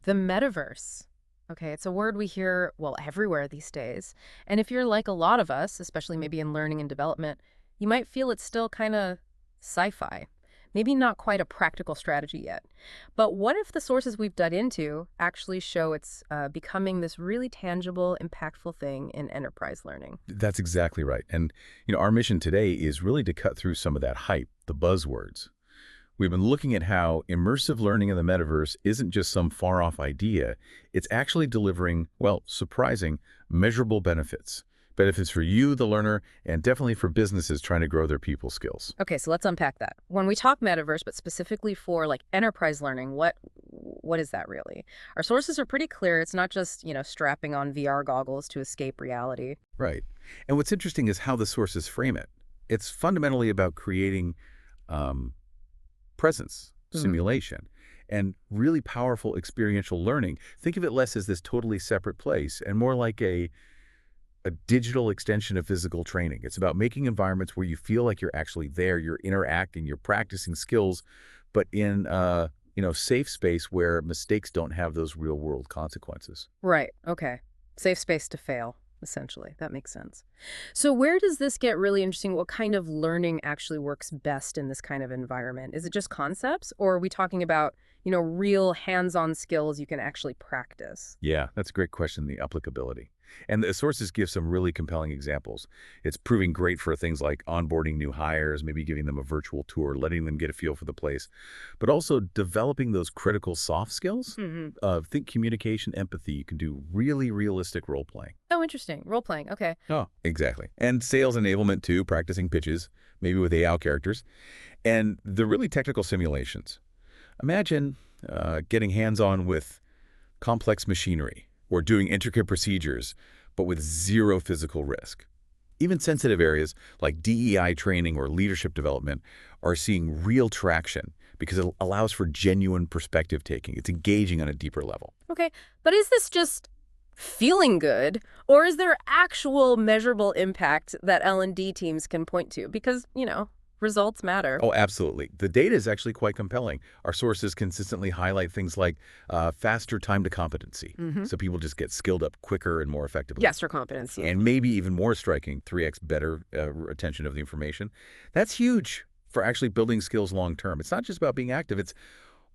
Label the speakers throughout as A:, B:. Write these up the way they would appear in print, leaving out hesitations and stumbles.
A: The metaverse. Okay, it's a word we hear, well, everywhere these days. And if you're like a lot of us, especially maybe in learning and development, you might feel it's still kind of sci-fi. Maybe not quite a practical strategy yet. But what if the sources we've dug into actually show it's becoming this really tangible, impactful thing in enterprise learning?
B: That's exactly right. And, our mission today is really to cut through some of that hype, the buzzwords. We've been looking at how immersive learning in the metaverse isn't just some far-off idea. It's actually delivering, well, surprising, measurable benefits. Benefits for you, the learner, and definitely for businesses trying to grow their people skills.
A: Okay, so let's unpack that. When we talk metaverse, but specifically for like enterprise learning, what is that really? Our sources are pretty clear. It's not just, strapping on VR goggles to escape reality.
B: Right. And what's interesting is how the sources frame it. It's fundamentally about creating presence, simulation, and really powerful experiential learning. Think of it less as this totally separate place and more like a digital extension of physical training. It's about making environments where you feel like you're actually there, you're interacting, you're practicing skills, but in a safe space where mistakes don't have those real-world consequences.
A: Right, okay. Safe space to fail, essentially. That makes sense. So where does this get really interesting? What kind of learning actually works best in this kind of environment? Is it just concepts, or are we talking about, real hands-on skills you can actually practice?
B: Yeah, that's a great question, the applicability. And the sources give some really compelling examples. It's proving great for things like onboarding new hires, maybe giving them a virtual tour, letting them get a feel for the place, but also developing those critical soft skills. Think communication, empathy. You can do really realistic role-playing.
A: Oh, interesting. Role-playing, okay.
B: Oh, exactly. And sales enablement, too, practicing pitches, maybe with AI characters. And the really technical simulations. Imagine getting hands-on with complex machinery or doing intricate procedures, but with zero physical risk. Even sensitive areas like DEI training or leadership development are seeing real traction because it allows for genuine perspective taking. It's engaging on a deeper level.
A: Okay, but is this just feeling good, or is there actual measurable impact that L&D teams can point to? Because, results matter.
B: Oh, absolutely. The data is actually quite compelling. Our sources consistently highlight things like faster time to competency. So people just get skilled up quicker and more effectively.
A: Yes, for competency.
B: And maybe even more striking, 3x better retention of the information. That's huge for actually building skills long term. It's not just about being active. It's,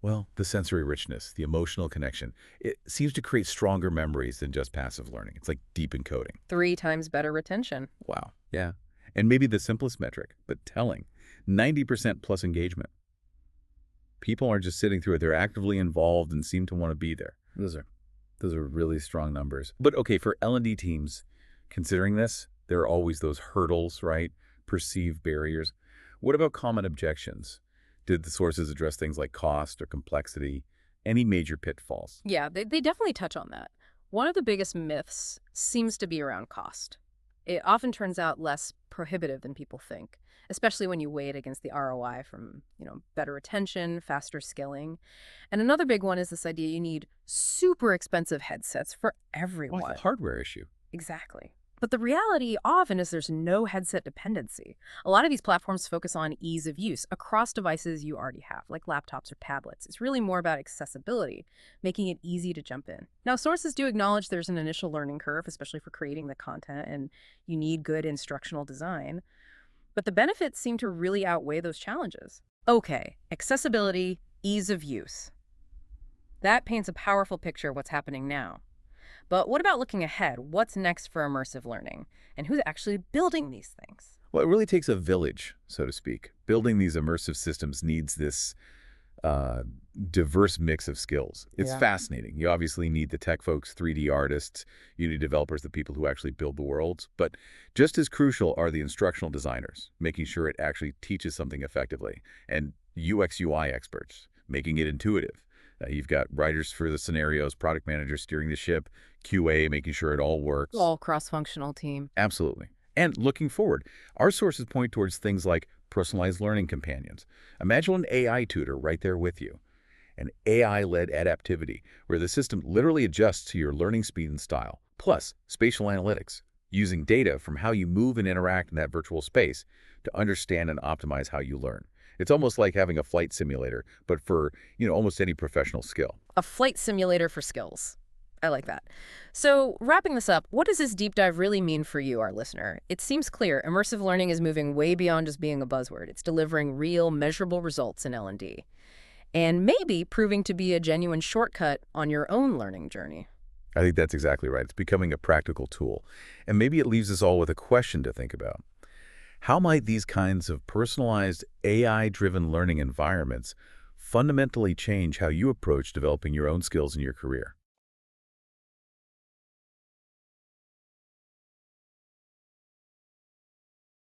B: well, the sensory richness, the emotional connection. It seems to create stronger memories than just passive learning. It's like deep encoding.
A: 3 times better retention.
B: Wow. Yeah. And maybe the simplest metric, but telling. 90% plus engagement. People aren't just sitting through it. They're actively involved and seem to want to be there. Those are really strong numbers. But okay, for L&D teams, considering this, there are always those hurdles, right? Perceived barriers. What about common objections? Did the sources address things like cost or complexity? Any major pitfalls?
A: Yeah, they definitely touch on that. One of the biggest myths seems to be around cost. It often turns out less prohibitive than people think, especially when you weigh it against the ROI from, better retention, faster skilling. And another big one is this idea you need super expensive headsets for everyone.
B: Well, it's a hardware issue.
A: Exactly. But the reality often is there's no headset dependency. A lot of these platforms focus on ease of use across devices you already have, like laptops or tablets. It's really more about accessibility, making it easy to jump in. Now, sources do acknowledge there's an initial learning curve, especially for creating the content, and you need good instructional design. But the benefits seem to really outweigh those challenges. Okay, accessibility, ease of use. That paints a powerful picture of what's happening now. But what about looking ahead? What's next for immersive learning? And who's actually building these things?
B: Well, it really takes a village, so to speak. Building these immersive systems needs this diverse mix of skills. It's fascinating. You obviously need the tech folks, 3D artists, you need developers, the people who actually build the worlds. But just as crucial are the instructional designers, making sure it actually teaches something effectively, and UX UI experts, making it intuitive. You've got writers for the scenarios, product managers steering the ship, QA making sure it all works.
A: All cross-functional team.
B: Absolutely. And looking forward, our sources point towards things like personalized learning companions. Imagine an AI tutor right there with you. An AI-led adaptivity, where the system literally adjusts to your learning speed and style. Plus, spatial analytics, using data from how you move and interact in that virtual space to understand and optimize how you learn. It's almost like having a flight simulator, but for, almost any professional skill.
A: A flight simulator for skills. I like that. So, wrapping this up, what does this deep dive really mean for you, our listener? It seems clear immersive learning is moving way beyond just being a buzzword. It's delivering real, measurable results in L&D, and maybe proving to be a genuine shortcut on your own learning journey.
B: I think that's exactly right. It's becoming a practical tool. And maybe it leaves us all with a question to think about. How might these kinds of personalized AI-driven learning environments fundamentally change how you approach developing your own skills in your career?